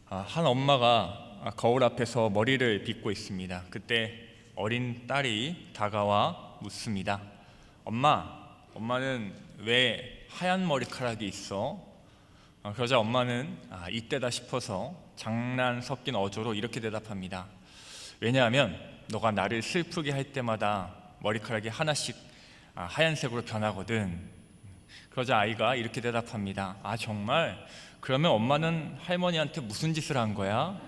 한 엄마가 거울 앞에서 머리를 빗고 있습니다. 그때 어린 딸이 다가와 묻습니다. 엄마는 왜 하얀 머리카락이 있어? 그러자 엄마는 이때다 싶어서 장난 섞인 어조로 이렇게 대답합니다. 왜냐하면 너가 나를 슬프게 할 때마다 머리카락이 하나씩 하얀색으로 변하거든. 그러자 아이가 이렇게 대답합니다. 정말? 그러면 엄마는 할머니한테 무슨 짓을 한 거야?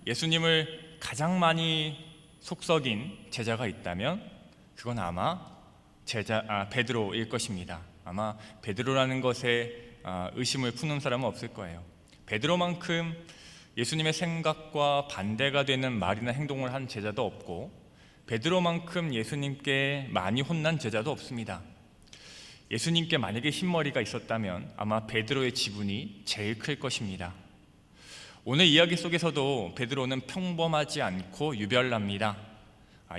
예수님을 가장 많이 속썩인 제자가 있다면 그건 아마 베드로일 것입니다. 아마 베드로라는 것에 의심을 푸는 사람은 없을 거예요. 베드로만큼 예수님의 생각과 반대가 되는 말이나 행동을 한 제자도 없고, 베드로만큼 예수님께 많이 혼난 제자도 없습니다. 예수님께 만약에 흰머리가 있었다면 아마 베드로의 지분이 제일 클 것입니다. 오늘 이야기 속에서도 베드로는 평범하지 않고 유별납니다.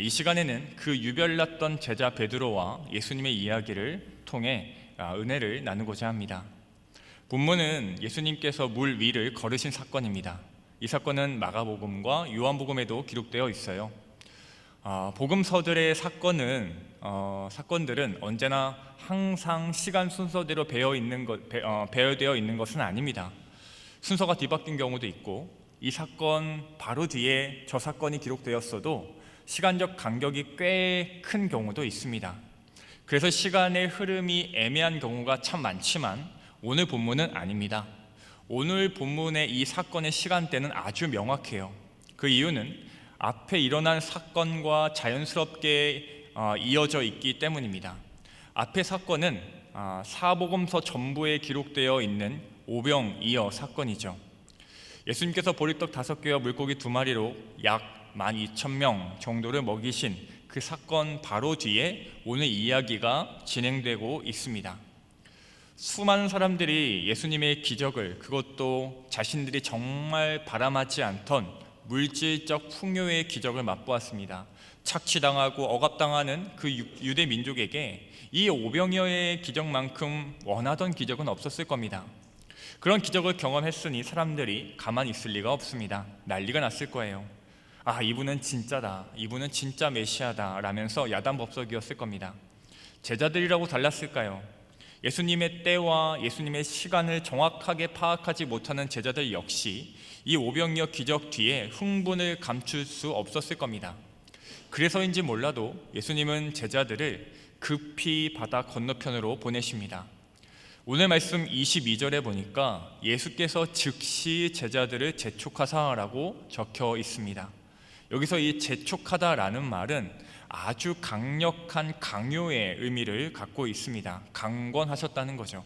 이 시간에는 그 유별났던 제자 베드로와 예수님의 이야기를 통해 은혜를 나누고자 합니다. 본문은 예수님께서 물 위를 걸으신 사건입니다. 이 사건은 마가복음과 요한복음에도 기록되어 있어요. 복음서들의 사건들은 언제나 항상 시간 순서대로 배열되어 있는 것은 아닙니다. 순서가 뒤바뀐 경우도 있고, 이 사건 바로 뒤에 저 사건이 기록되었어도 시간적 간격이 꽤 큰 경우도 있습니다. 그래서 시간의 흐름이 애매한 경우가 참 많지만 오늘 본문은 아닙니다. 오늘 본문의 이 사건의 시간대는 아주 명확해요. 그 이유는 앞에 일어난 사건과 자연스럽게 이어져 있기 때문입니다. 앞의 사건은 사복음서 전부에 기록되어 있는 오병이어 사건이죠. 예수님께서 보리떡 5개와 물고기 2마리로 약 12,000명 정도를 먹이신 그 사건 바로 뒤에 오늘 이야기가 진행되고 있습니다. 수많은 사람들이 예수님의 기적을, 그것도 자신들이 정말 바람하지 않던 물질적 풍요의 기적을 맛보았습니다. 착취당하고 억압당하는 그 유대 민족에게 이 오병이어의 기적만큼 원하던 기적은 없었을 겁니다. 그런 기적을 경험했으니 사람들이 가만히 있을 리가 없습니다. 난리가 났을 거예요. 이분은 진짜다, 이분은 진짜 메시아다 라면서 야단법석이었을 겁니다. 제자들이라고 달랐을까요? 예수님의 때와 예수님의 시간을 정확하게 파악하지 못하는 제자들 역시 이 오병이어 기적 뒤에 흥분을 감출 수 없었을 겁니다. 그래서인지 몰라도 예수님은 제자들을 급히 바다 건너편으로 보내십니다. 오늘 말씀 22절에 보니까 예수께서 즉시 제자들을 재촉하사라고 적혀 있습니다. 여기서 이 재촉하다라는 말은 아주 강력한 강요의 의미를 갖고 있습니다. 강권하셨다는 거죠.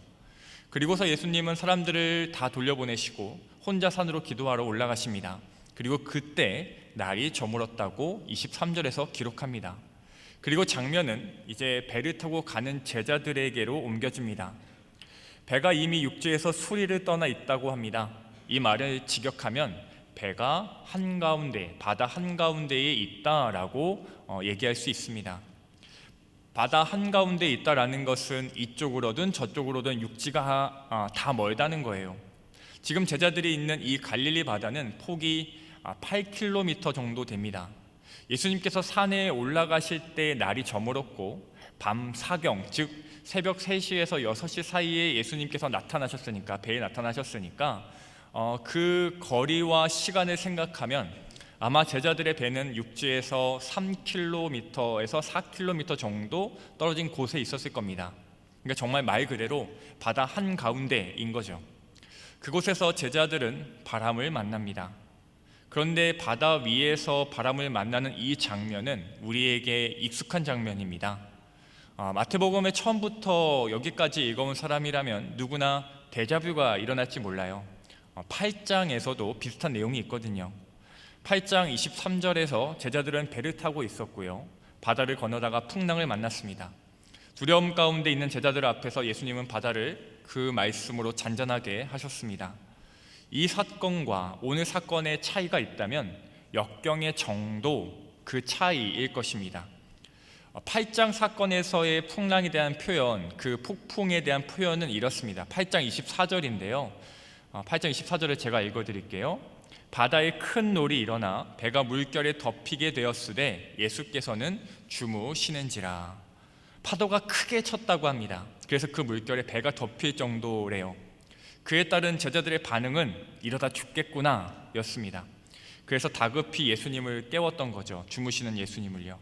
그리고서 예수님은 사람들을 다 돌려보내시고 혼자 산으로 기도하러 올라가십니다. 그리고 그때 날이 저물었다고 23절에서 기록합니다. 그리고 장면은 이제 배를 타고 가는 제자들에게로 옮겨집니다. 배가 이미 육지에서 수리를 떠나 있다고 합니다. 이 말을 직역하면 배가 한가운데, 바다 한가운데에 있다라고 얘기할 수 있습니다. 바다 한가운데에 있다라는 것은 이쪽으로든 저쪽으로든 육지가 다 멀다는 거예요. 지금 제자들이 있는 이 갈릴리 바다는 폭이 8km 정도 됩니다. 예수님께서 산에 올라가실 때 날이 저물었고 밤 사경, 즉 새벽 3시에서 6시 사이에 예수님께서 배에 나타나셨으니까 그 거리와 시간을 생각하면 아마 제자들의 배는 육지에서 3km에서 4km 정도 떨어진 곳에 있었을 겁니다. 그러니까 정말 말 그대로 바다 한가운데인 거죠. 그곳에서 제자들은 바람을 만납니다. 그런데 바다 위에서 바람을 만나는 이 장면은 우리에게 익숙한 장면입니다. 마태복음의 처음부터 여기까지 읽어온 사람이라면 누구나 데자뷰가 일어날지 몰라요. 8장에서도 비슷한 내용이 있거든요. 8장 23절에서 제자들은 배를 타고 있었고요, 바다를 건너다가 풍랑을 만났습니다. 두려움 가운데 있는 제자들 앞에서 예수님은 바다를 그 말씀으로 잔잔하게 하셨습니다. 이 사건과 오늘 사건의 차이가 있다면 역경의 정도, 그 차이일 것입니다. 8장 사건에서의 풍랑에 대한 표현, 그 폭풍에 대한 표현은 이렇습니다. 8장 24절인데요. 8장 24절을 제가 읽어드릴게요. 바다에 큰 놀이 일어나 배가 물결에 덮이게 되었으되 예수께서는 주무시는지라. 파도가 크게 쳤다고 합니다. 그래서 그 물결에 배가 덮일 정도래요. 그에 따른 제자들의 반응은 이러다 죽겠구나 였습니다. 그래서 다급히 예수님을 깨웠던 거죠. 주무시는 예수님을요.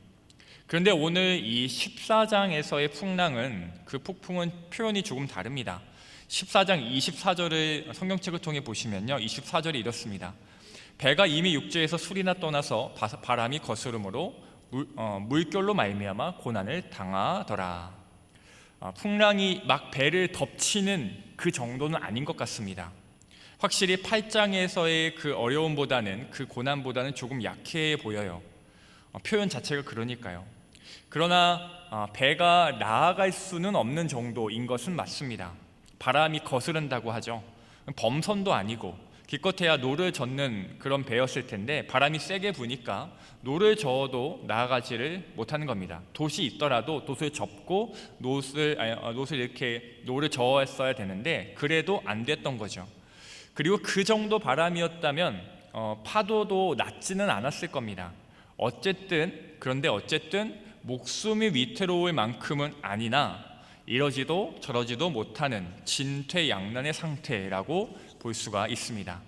그런데 오늘 이 14장에서의 풍랑은, 그 폭풍은 표현이 조금 다릅니다. 14장 24절을 성경책을 통해 보시면요, 24절이 이렇습니다. 배가 이미 육지에서 술이나 떠나서 바람이 거스름으로 물결로 말미암아 고난을 당하더라. 풍랑이 막 배를 덮치는 그 정도는 아닌 것 같습니다. 확실히 8장에서의 그 어려움보다는, 그 고난보다는 조금 약해 보여요. 표현 자체가 그러니까요. 그러나 배가 나아갈 수는 없는 정도인 것은 맞습니다. 바람이 거스른다고 하죠. 범선도 아니고 기껏해야 노를 젓는 그런 배였을 텐데 바람이 세게 부니까 노를 저어도 나아가지를 못하는 겁니다. 돛이 있더라도 돛을 접고 노를 이렇게 노를 저었어야 되는데 그래도 안 됐던 거죠. 그리고 그 정도 바람이었다면 파도도 낮지는 않았을 겁니다. 그런데 어쨌든 목숨이 위태로울 만큼은 아니나 이러지도 저러지도 못하는 진퇴양난의 상태라고 볼 수가 있습니다.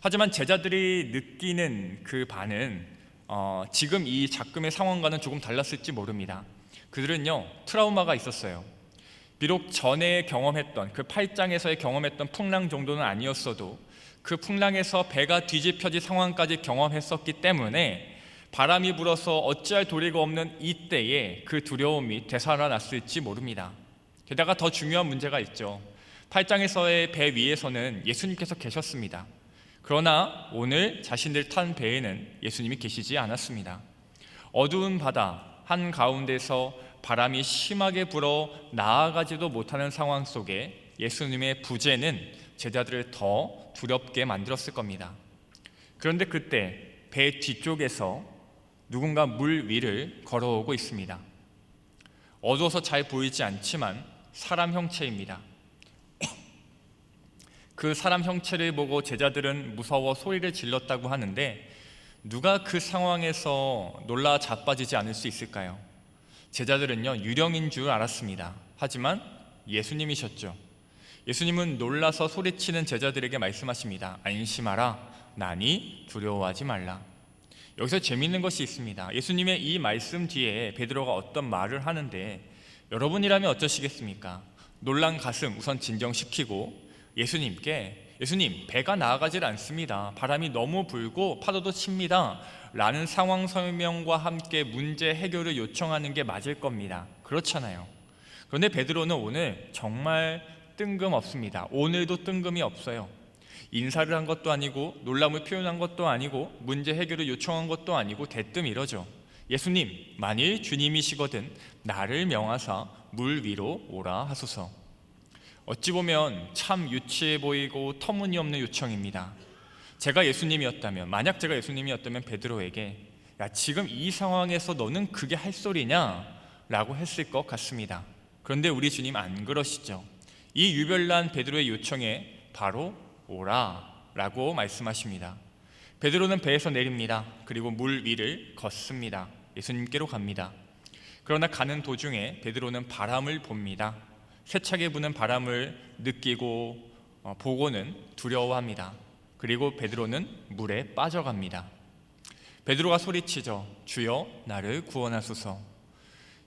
하지만 제자들이 느끼는 그 반은 지금 이 작금의 상황과는 조금 달랐을지 모릅니다. 그들은요, 트라우마가 있었어요. 비록 전에 경험했던, 그 8장에서의 경험했던 풍랑 정도는 아니었어도 그 풍랑에서 배가 뒤집혀질 상황까지 경험했었기 때문에 바람이 불어서 어찌할 도리가 없는 이때에 그 두려움이 되살아났을지 모릅니다. 게다가 더 중요한 문제가 있죠. 8장에서의 배 위에서는 예수님께서 계셨습니다. 그러나 오늘 자신들 탄 배에는 예수님이 계시지 않았습니다. 어두운 바다 한가운데서 바람이 심하게 불어 나아가지도 못하는 상황 속에 예수님의 부재는 제자들을 더 두렵게 만들었을 겁니다. 그런데 그때 배 뒤쪽에서 누군가 물 위를 걸어오고 있습니다. 어두워서 잘 보이지 않지만 사람 형체입니다. 그 사람 형체를 보고 제자들은 무서워 소리를 질렀다고 하는데 누가 그 상황에서 놀라 자빠지지 않을 수 있을까요? 제자들은요, 유령인 줄 알았습니다. 하지만 예수님이셨죠. 예수님은 놀라서 소리치는 제자들에게 말씀하십니다. 안심하라, 나니 두려워하지 말라. 여기서 재미있는 것이 있습니다. 예수님의 이 말씀 뒤에 베드로가 어떤 말을 하는데 여러분이라면 어쩌시겠습니까? 놀란 가슴 우선 진정시키고 예수님, 배가 나아가질 않습니다. 바람이 너무 불고 파도도 칩니다. 라는 상황 설명과 함께 문제 해결을 요청하는 게 맞을 겁니다. 그렇잖아요. 그런데 베드로는 오늘 정말 뜬금없습니다. 오늘도 뜬금이 없어요. 인사를 한 것도 아니고 놀람을 표현한 것도 아니고 문제 해결을 요청한 것도 아니고 대뜸 이러죠. 예수님, 만일 주님이시거든 나를 명하사 물 위로 오라 하소서. 어찌 보면 참 유치해 보이고 터무니없는 요청입니다. 만약 제가 예수님이었다면 베드로에게 야, 지금 이 상황에서 너는 그게 할 소리냐? 라고 했을 것 같습니다. 그런데 우리 주님 안 그러시죠. 이 유별난 베드로의 요청에 바로 오라 라고 말씀하십니다. 베드로는 배에서 내립니다. 그리고 물 위를 걷습니다. 예수님께로 갑니다. 그러나 가는 도중에 베드로는 바람을 봅니다. 세차게 부는 바람을 느끼고 보고는 두려워합니다. 그리고 베드로는 물에 빠져갑니다. 베드로가 소리치죠. 주여 나를 구원하소서.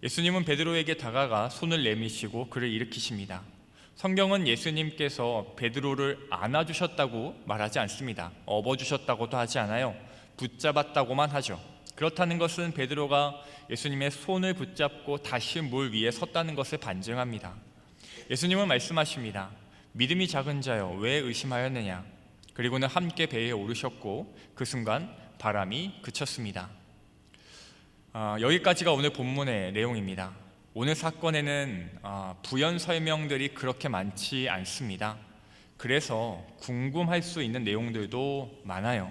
예수님은 베드로에게 다가가 손을 내미시고 그를 일으키십니다. 성경은 예수님께서 베드로를 안아주셨다고 말하지 않습니다. 업어주셨다고도 하지 않아요. 붙잡았다고만 하죠. 그렇다는 것은 베드로가 예수님의 손을 붙잡고 다시 물 위에 섰다는 것을 반증합니다. 예수님은 말씀하십니다. 믿음이 작은 자여 왜 의심하였느냐. 그리고는 함께 배에 오르셨고 그 순간 바람이 그쳤습니다. 여기까지가 오늘 본문의 내용입니다. 오늘 사건에는 부연 설명들이 그렇게 많지 않습니다. 그래서 궁금할 수 있는 내용들도 많아요.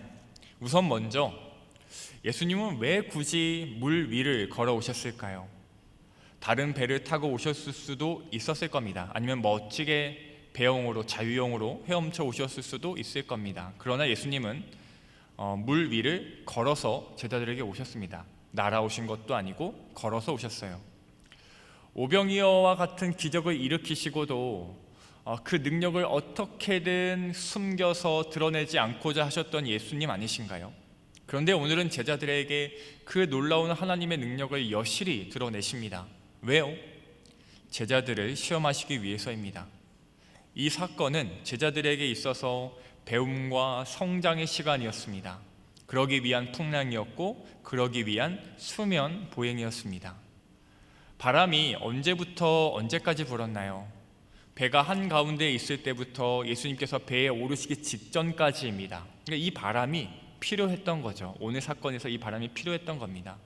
우선 먼저 예수님은 왜 굳이 물 위를 걸어오셨을까요? 다른 배를 타고 오셨을 수도 있었을 겁니다. 아니면 멋지게 배영으로, 자유형으로 헤엄쳐 오셨을 수도 있을 겁니다. 그러나 예수님은 물 위를 걸어서 제자들에게 오셨습니다. 날아오신 것도 아니고 걸어서 오셨어요. 오병이어와 같은 기적을 일으키시고도 그 능력을 어떻게든 숨겨서 드러내지 않고자 하셨던 예수님 아니신가요? 그런데 오늘은 제자들에게 그 놀라운 하나님의 능력을 여실히 드러내십니다. 왜요? 제자들을 시험하시기 위해서입니다. 이 사건은 제자들에게 있어서 배움과 성장의 시간이었습니다. 그러기 위한 풍랑이었고 그러기 위한 수면 보행이었습니다. 바람이 언제부터 언제까지 불었나요? 배가 한가운데 있을 때부터 예수님께서 배에 오르시기 직전까지입니다. 그러니까 이 바람이 필요했던 거죠. 오늘 사건에서 이 바람이 필요했던 겁니다.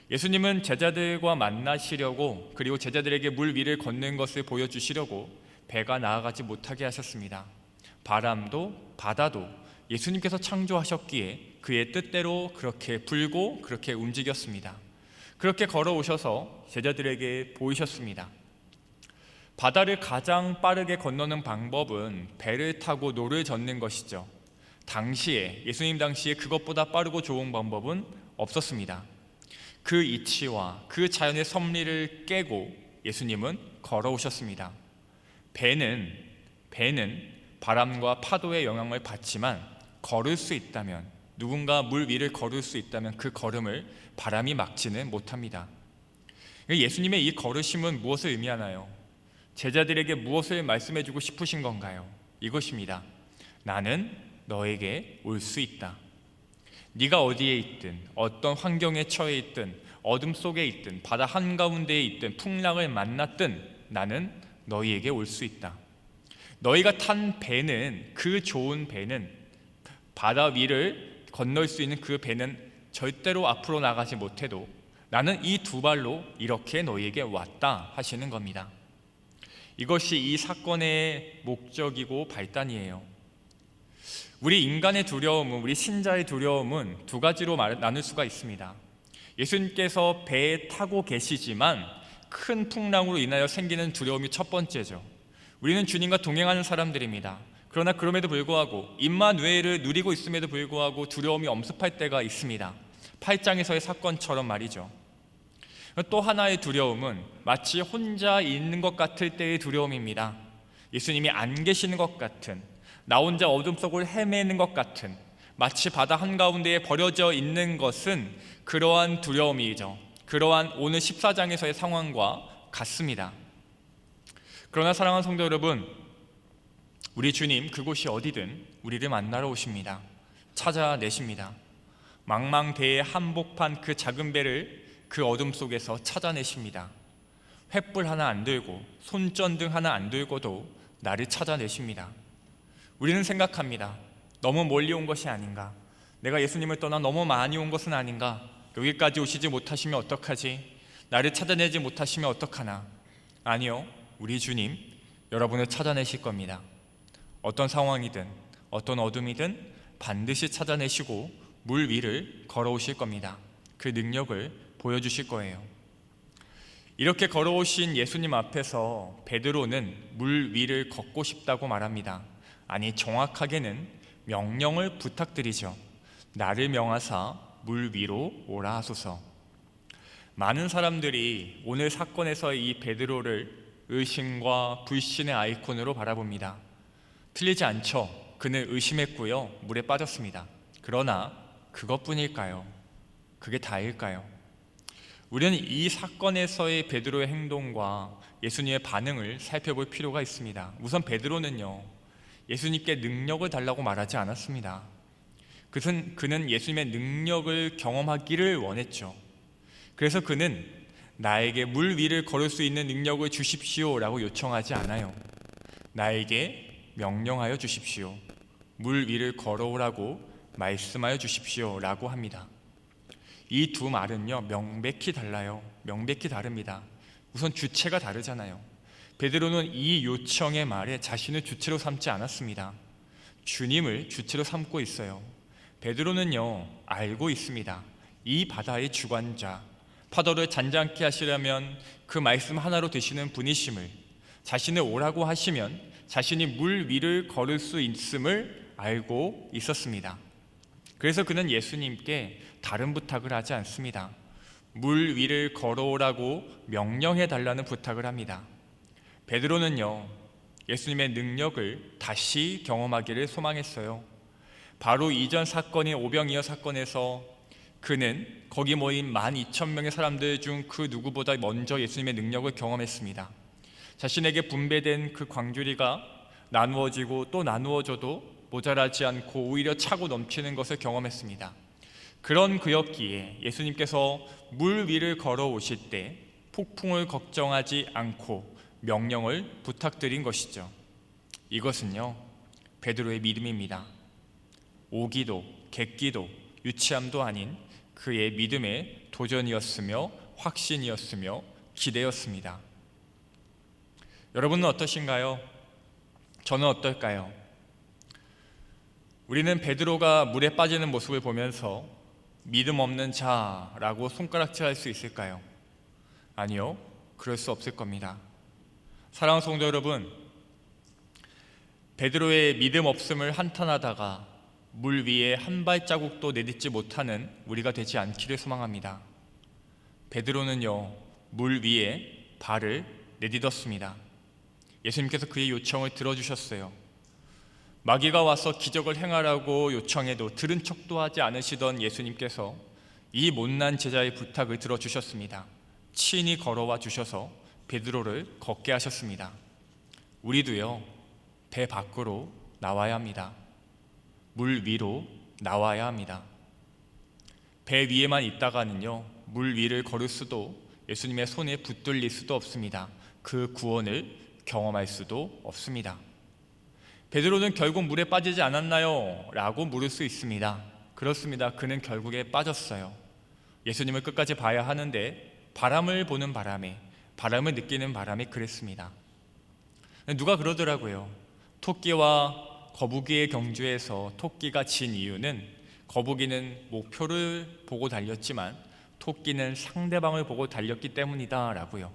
예수님은 제자들과 만나시려고, 그리고 제자들에게 물 위를 걷는 것을 보여주시려고 배가 나아가지 못하게 하셨습니다. 바람도 바다도 예수님께서 창조하셨기에 그의 뜻대로 그렇게 불고 그렇게 움직였습니다. 그렇게 걸어오셔서 제자들에게 보이셨습니다. 바다를 가장 빠르게 건너는 방법은 배를 타고 노를 젓는 것이죠. 예수님 당시에 그것보다 빠르고 좋은 방법은 없었습니다. 그 이치와 그 자연의 섭리를 깨고 예수님은 걸어오셨습니다. 배는 바람과 파도의 영향을 받지만 걸을 수 있다면, 누군가 물 위를 걸을 수 있다면 그 걸음을 바람이 막지는 못합니다. 예수님의 이 걸으심은 무엇을 의미하나요? 제자들에게 무엇을 말씀해주고 싶으신 건가요? 이것입니다. 나는 너에게 올 수 있다. 네가 어디에 있든, 어떤 환경에 처해 있든, 어둠 속에 있든, 바다 한가운데에 있든, 풍랑을 만났든 나는 너희에게 올 수 있다. 너희가 탄 배는, 그 좋은 배는, 바다 위를 건널 수 있는 그 배는 절대로 앞으로 나가지 못해도 나는 이 두 발로 이렇게 너희에게 왔다 하시는 겁니다. 이것이 이 사건의 목적이고 발단이에요. 우리 인간의 두려움은, 우리 신자의 두려움은 두 가지로 나눌 수가 있습니다. 예수님께서 배에 타고 계시지만 큰 풍랑으로 인하여 생기는 두려움이 첫 번째죠. 우리는 주님과 동행하는 사람들입니다. 그러나 그럼에도 불구하고 임마누엘을 누리고 있음에도 불구하고 두려움이 엄습할 때가 있습니다. 8장에서의 사건처럼 말이죠. 또 하나의 두려움은 마치 혼자 있는 것 같을 때의 두려움입니다. 예수님이 안 계시는 것 같은, 나 혼자 어둠 속을 헤매는 것 같은, 마치 바다 한가운데에 버려져 있는 것은 그러한 두려움이죠. 그러한 오늘 14장에서의 상황과 같습니다. 그러나 사랑하는 성도 여러분, 우리 주님 그곳이 어디든 우리를 만나러 오십니다. 찾아내십니다. 망망대해 한복판 그 작은 배를 그 어둠 속에서 찾아내십니다. 횃불 하나 안 들고, 손전등 하나 안 들고도 나를 찾아내십니다. 우리는 생각합니다. 너무 멀리 온 것이 아닌가, 내가 예수님을 떠나 너무 많이 온 것은 아닌가, 여기까지 오시지 못하시면 어떡하지, 나를 찾아내지 못하시면 어떡하나. 아니요, 우리 주님 여러분을 찾아내실 겁니다. 어떤 상황이든 어떤 어둠이든 반드시 찾아내시고 물 위를 걸어오실 겁니다. 그 능력을 보여주실 거예요. 이렇게 걸어오신 예수님 앞에서 베드로는 물 위를 걷고 싶다고 말합니다. 아니, 정확하게는 명령을 부탁드리죠. 나를 명하사 물 위로 오라 하소서. 많은 사람들이 오늘 사건에서의 이 베드로를 의심과 불신의 아이콘으로 바라봅니다. 틀리지 않죠. 그는 의심했고요, 물에 빠졌습니다. 그러나 그것뿐일까요? 그게 다일까요? 우리는 이 사건에서의 베드로의 행동과 예수님의 반응을 살펴볼 필요가 있습니다. 우선 베드로는요, 예수님께 능력을 달라고 말하지 않았습니다. 그는 예수님의 능력을 경험하기를 원했죠. 그래서 그는 나에게 물 위를 걸을 수 있는 능력을 주십시오 라고 요청하지 않아요. 나에게 명령하여 주십시오, 물 위를 걸어오라고 말씀하여 주십시오 라고 합니다. 이 두 말은요, 명백히 달라요. 명백히 다릅니다. 우선 주체가 다르잖아요. 베드로는 이 요청의 말에 자신을 주체로 삼지 않았습니다. 주님을 주체로 삼고 있어요. 베드로는요, 알고 있습니다. 이 바다의 주관자, 파도를 잔잔케 하시려면 그 말씀 하나로 되시는 분이심을, 자신을 오라고 하시면 자신이 물 위를 걸을 수 있음을 알고 있었습니다. 그래서 그는 예수님께 다른 부탁을 하지 않습니다. 물 위를 걸어오라고 명령해 달라는 부탁을 합니다. 베드로는요, 예수님의 능력을 다시 경험하기를 소망했어요. 바로 이전 사건인 오병이어 사건에서 그는 거기 모인 12,000명의 사람들 중 그 누구보다 먼저 예수님의 능력을 경험했습니다. 자신에게 분배된 그 광주리가 나누어지고 또 나누어져도 모자라지 않고 오히려 차고 넘치는 것을 경험했습니다. 그런 그였기에 예수님께서 물 위를 걸어오실 때 폭풍을 걱정하지 않고 명령을 부탁드린 것이죠. 이것은요, 베드로의 믿음입니다. 오기도 객기도 유치함도 아닌 그의 믿음의 도전이었으며 확신이었으며 기대였습니다. 여러분은 어떠신가요? 저는 어떨까요? 우리는 베드로가 물에 빠지는 모습을 보면서 믿음 없는 자라고 손가락질할 수 있을까요? 아니요, 그럴 수 없을 겁니다. 사랑하는 성도 여러분, 베드로의 믿음 없음을 한탄하다가 물 위에 한 발자국도 내딛지 못하는 우리가 되지 않기를 소망합니다. 베드로는요, 물 위에 발을 내딛었습니다. 예수님께서 그의 요청을 들어주셨어요. 마귀가 와서 기적을 행하라고 요청해도 들은 척도 하지 않으시던 예수님께서 이 못난 제자의 부탁을 들어주셨습니다. 친히 걸어와 주셔서 베드로를 걷게 하셨습니다. 우리도요, 배 밖으로 나와야 합니다. 물 위로 나와야 합니다. 배 위에만 있다가는요, 물 위를 걸을 수도 예수님의 손에 붙들릴 수도 없습니다. 그 구원을 경험할 수도 없습니다. 베드로는 결국 물에 빠지지 않았나요? 라고 물을 수 있습니다. 그렇습니다. 그는 결국에 빠졌어요. 예수님을 끝까지 봐야 하는데 바람을 보는 바람에, 바람을 느끼는 바람에 그랬습니다. 누가 그러더라고요. 토끼와 거북이의 경주에서 토끼가 진 이유는 거북이는 목표를 보고 달렸지만 토끼는 상대방을 보고 달렸기 때문이다 라고요.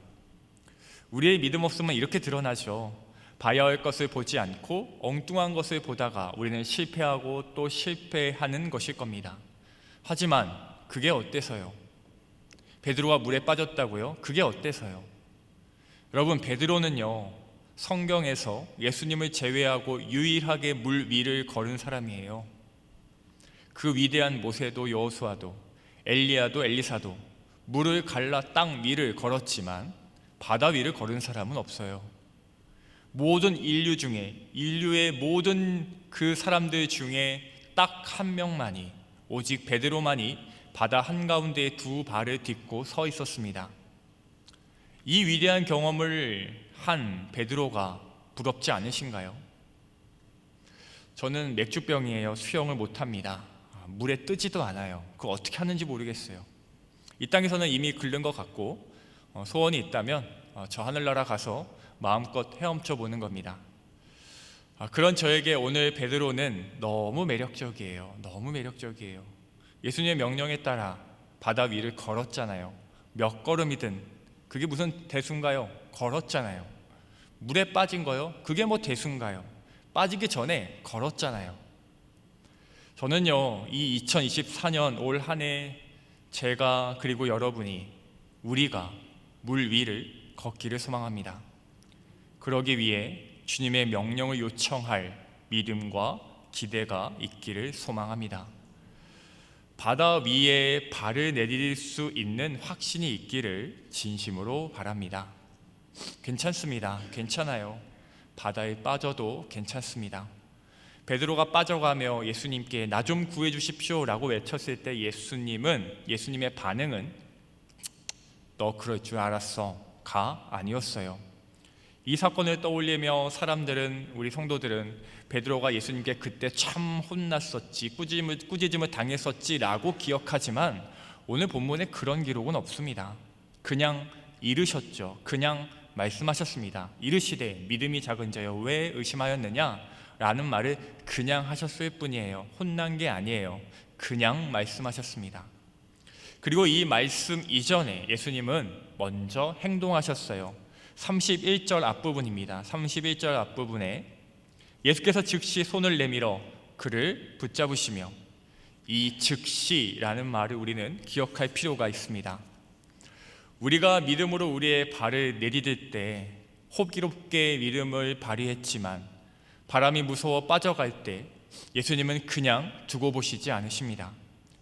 우리의 믿음 없음은 이렇게 드러나죠. 봐야 할 것을 보지 않고 엉뚱한 것을 보다가 우리는 실패하고 또 실패하는 것일 겁니다. 하지만 그게 어때서요? 베드로가 물에 빠졌다고요? 그게 어때서요? 여러분, 베드로는요, 성경에서 예수님을 제외하고 유일하게 물 위를 걸은 사람이에요. 그 위대한 모세도 여호수아도 엘리야도 엘리사도 물을 갈라 땅 위를 걸었지만 바다 위를 걸은 사람은 없어요. 모든 인류 중에, 인류의 모든 그 사람들 중에 딱 한 명만이, 오직 베드로만이 바다 한가운데에 두 발을 딛고 서 있었습니다. 이 위대한 경험을 한 베드로가 부럽지 않으신가요? 저는 맥주병이에요. 수영을 못합니다. 물에 뜨지도 않아요. 그거 어떻게 하는지 모르겠어요. 이 땅에서는 이미 끓는 것 같고 소원이 있다면 저 하늘나라 가서 마음껏 헤엄쳐 보는 겁니다. 그런 저에게 오늘 베드로는 너무 매력적이에요. 너무 매력적이에요. 예수님의 명령에 따라 바다 위를 걸었잖아요. 몇 걸음이든 그게 무슨 대수인가요? 걸었잖아요. 물에 빠진 거요? 그게 뭐 대수인가요? 빠지기 전에 걸었잖아요. 저는요, 이 2024년 올 한 해 제가 그리고 여러분이, 우리가 물 위를 걷기를 소망합니다. 그러기 위해 주님의 명령을 요청할 믿음과 기대가 있기를 소망합니다. 바다 위에 발을 내디딜 수 있는 확신이 있기를 진심으로 바랍니다. 괜찮습니다. 괜찮아요. 바다에 빠져도 괜찮습니다. 베드로가 빠져가며 예수님께 나 좀 구해 주십시오 라고 외쳤을 때 예수님의 반응은 너 그럴 줄 알았어?가 아니었어요. 이 사건을 떠올리며 사람들은, 우리 성도들은 베드로가 예수님께 그때 참 혼났었지, 꾸짖음을 당했었지 라고 기억하지만 오늘 본문에 그런 기록은 없습니다. 그냥 이르셨죠. 그냥 말씀하셨습니다. 이르시되 믿음이 작은 자여 왜 의심하였느냐 라는 말을 그냥 하셨을 뿐이에요. 혼난 게 아니에요. 그냥 말씀하셨습니다. 그리고 이 말씀 이전에 예수님은 먼저 행동하셨어요. 31절 앞부분입니다. 31절 앞부분에 예수께서 즉시 손을 내밀어 그를 붙잡으시며, 이 즉시라는 말을 우리는 기억할 필요가 있습니다. 우리가 믿음으로 우리의 발을 내디딜 때 호기롭게 믿음을 발휘했지만 바람이 무서워 빠져갈 때 예수님은 그냥 두고 보시지 않으십니다.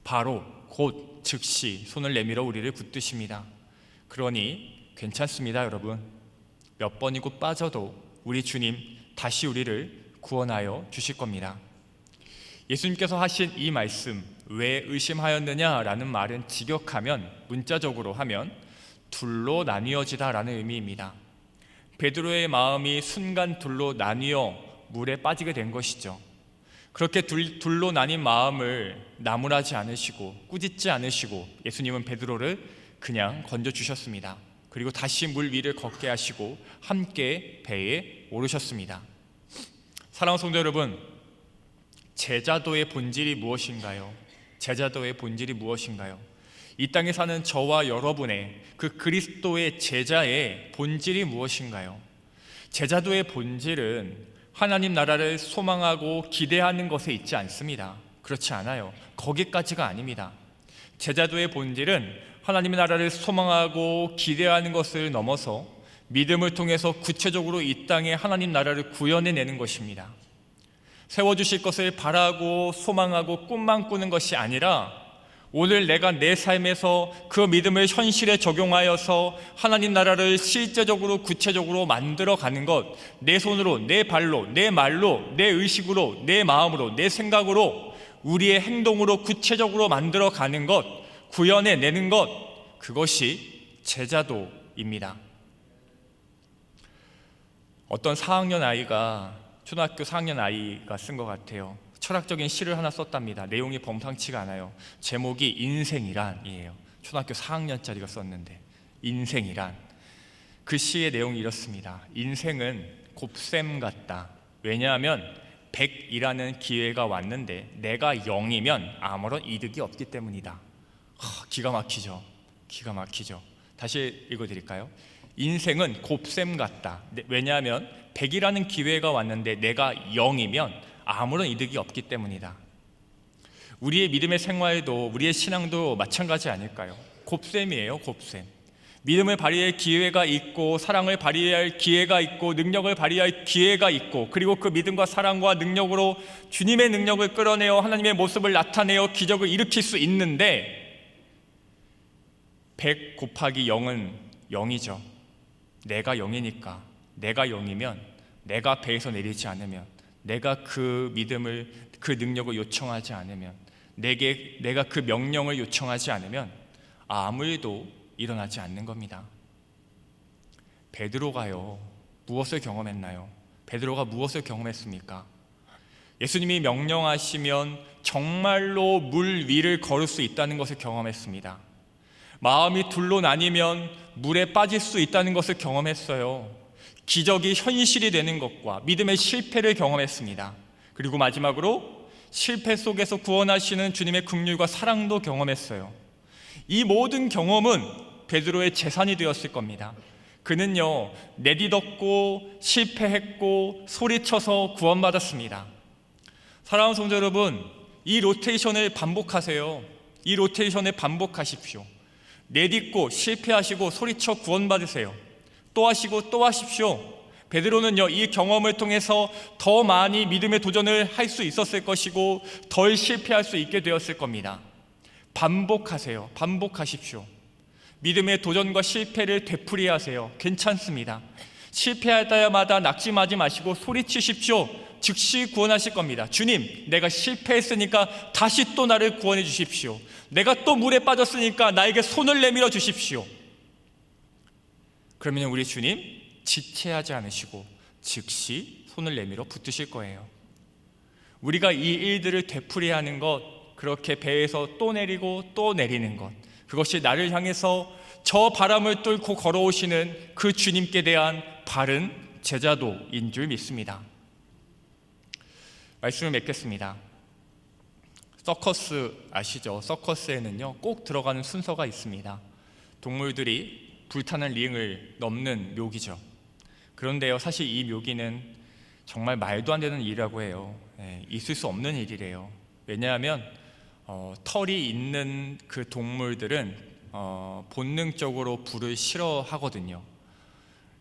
바로 곧 즉시 손을 내밀어 우리를 붙드십니다. 그러니 괜찮습니다, 여러분. 몇 번이고 빠져도 우리 주님 다시 우리를 구원하여 주실 겁니다. 예수님께서 하신 이 말씀, 왜 의심하였느냐라는 말은 직역하면, 문자적으로 하면 둘로 나뉘어지다 라는 의미입니다. 베드로의 마음이 순간 둘로 나뉘어 물에 빠지게 된 것이죠. 그렇게 둘로 나뉜 마음을 나무라지 않으시고 꾸짖지 않으시고 예수님은 베드로를 그냥 건져주셨습니다. 그리고 다시 물 위를 걷게 하시고 함께 배에 오르셨습니다. 사랑하는 성도 여러분, 제자도의 본질이 무엇인가요? 제자도의 본질이 무엇인가요? 이 땅에 사는 저와 여러분의 그 그리스도의 제자의 본질이 무엇인가요? 제자도의 본질은 하나님 나라를 소망하고 기대하는 것에 있지 않습니다. 그렇지 않아요. 거기까지가 아닙니다. 제자도의 본질은 하나님의 나라를 소망하고 기대하는 것을 넘어서 믿음을 통해서 구체적으로 이 땅에 하나님 나라를 구현해내는 것입니다. 세워주실 것을 바라고 소망하고 꿈만 꾸는 것이 아니라 오늘 내가 내 삶에서 그 믿음을 현실에 적용하여서 하나님 나라를 실제적으로 구체적으로 만들어가는 것, 내 손으로, 내 발로, 내 말로, 내 의식으로, 내 마음으로, 내 생각으로, 우리의 행동으로 구체적으로 만들어가는 것, 구현해내는 것, 그것이 제자도입니다. 어떤 4학년 아이가, 초등학교 4학년 아이가 쓴 것 같아요. 철학적인 시를 하나 썼답니다. 내용이 범상치가 않아요. 제목이 인생이란이에요. 초등학교 4학년짜리가 썼는데, 인생이란. 그 시의 내용이 이렇습니다. 인생은 곱셈 같다. 왜냐하면 100이라는 기회가 왔는데 내가 0이면 아무런 이득이 없기 때문이다. 기가 막히죠. 기가 막히죠. 다시 읽어드릴까요? 인생은 곱셈 같다. 왜냐하면 100이라는 기회가 왔는데 내가 0이면 아무런 이득이 없기 때문이다. 우리의 믿음의 생활도, 우리의 신앙도 마찬가지 아닐까요? 곱셈이에요. 곱셈. 믿음을 발휘할 기회가 있고, 사랑을 발휘할 기회가 있고, 능력을 발휘할 기회가 있고, 그리고 그 믿음과 사랑과 능력으로 주님의 능력을 끌어내어 하나님의 모습을 나타내어 기적을 일으킬 수 있는데, 100 곱하기 0은 0이죠. 내가 0이니까, 내가 0이면, 내가 배에서 내리지 않으면, 내가 그 믿음을, 그 능력을 요청하지 않으면, 내가 그 명령을 요청하지 않으면 아무 일도 일어나지 않는 겁니다. 베드로가요, 무엇을 경험했나요? 베드로가 무엇을 경험했습니까? 예수님이 명령하시면 정말로 물 위를 걸을 수 있다는 것을 경험했습니다. 마음이 둘로 나뉘면 물에 빠질 수 있다는 것을 경험했어요. 기적이 현실이 되는 것과 믿음의 실패를 경험했습니다. 그리고 마지막으로 실패 속에서 구원하시는 주님의 긍휼과 사랑도 경험했어요. 이 모든 경험은 베드로의 재산이 되었을 겁니다. 그는요, 내디뎠고 실패했고 소리쳐서 구원받았습니다. 사랑하는 성도 여러분, 이 로테이션을 반복하세요. 이 로테이션을 반복하십시오. 내딛고 실패하시고 소리쳐 구원받으세요. 또 하시고 또 하십시오. 베드로는요, 이 경험을 통해서 더 많이 믿음의 도전을 할 수 있었을 것이고 덜 실패할 수 있게 되었을 겁니다. 반복하세요. 반복하십시오. 믿음의 도전과 실패를 되풀이하세요. 괜찮습니다. 실패할 때마다 낙심하지 마시고 소리치십시오. 즉시 구원하실 겁니다. 주님, 내가 실패했으니까 다시 또 나를 구원해 주십시오. 내가 또 물에 빠졌으니까 나에게 손을 내밀어 주십시오. 그러면 우리 주님 지체하지 않으시고 즉시 손을 내밀어 붙으실 거예요. 우리가 이 일들을 되풀이하는 것, 그렇게 배에서 또 내리고 또 내리는 것, 그것이 나를 향해서 저 바람을 뚫고 걸어오시는 그 주님께 대한 바른 제자도인 줄 믿습니다. 말씀을 맺겠습니다. 서커스 아시죠? 서커스에는요 꼭 들어가는 순서가 있습니다. 동물들이 불타는 링을 넘는 묘기죠. 그런데요, 사실 이 묘기는 정말 말도 안 되는 일이라고 해요. 있을 수 없는 일이래요. 왜냐하면 털이 있는 그 동물들은 본능적으로 불을 싫어하거든요.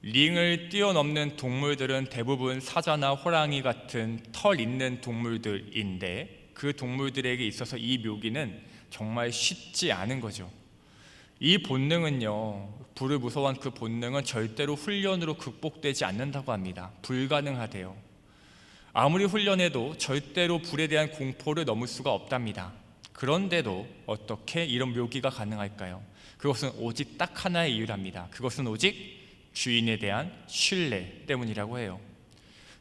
링을 뛰어넘는 동물들은 대부분 사자나 호랑이 같은 털 있는 동물들인데, 그 동물들에게 있어서 이 묘기는 정말 쉽지 않은 거죠. 이 본능은요, 불을 무서워한 그 본능은 절대로 훈련으로 극복되지 않는다고 합니다. 불가능하대요. 아무리 훈련해도 절대로 불에 대한 공포를 넘을 수가 없답니다. 그런데도 어떻게 이런 묘기가 가능할까요? 그것은 오직 딱 하나의 이유랍니다. 그것은 오직 주인에 대한 신뢰 때문이라고 해요.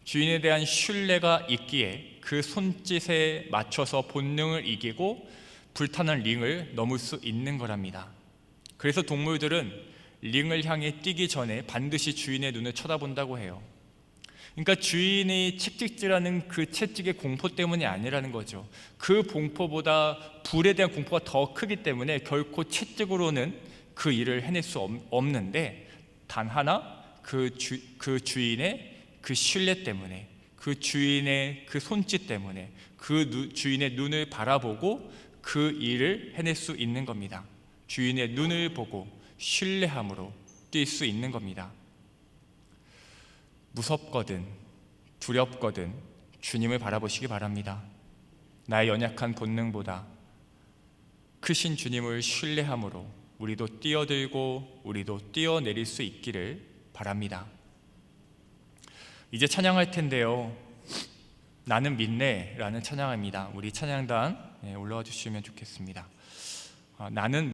주인에 대한 신뢰가 있기에 그 손짓에 맞춰서 본능을 이기고 불타는 링을 넘을 수 있는 거랍니다. 그래서 동물들은 링을 향해 뛰기 전에 반드시 주인의 눈을 쳐다본다고 해요. 그러니까 주인이 칙칙질하는 그 채찍의 공포 때문이 아니라는 거죠. 그 공포보다 불에 대한 공포가 더 크기 때문에 결코 채찍으로는 그 일을 해낼 수 없는데, 단 하나 그 주인의 그 신뢰 때문에, 그 주인의 그 손짓 때문에, 주인의 눈을 바라보고 그 일을 해낼 수 있는 겁니다. 주인의 눈을 보고 신뢰함으로 뛸 수 있는 겁니다. 무섭거든 두렵거든 주님을 바라보시기 바랍니다. 나의 연약한 본능보다 크신 주님을 신뢰함으로 우리도 뛰어들고 우리도 뛰어내릴 수 있기를 바랍니다. 이제 찬양할 텐데요, 나는 믿네 라는 찬양입니다. 우리 찬양단 올라와 주시면 좋겠습니다. 나는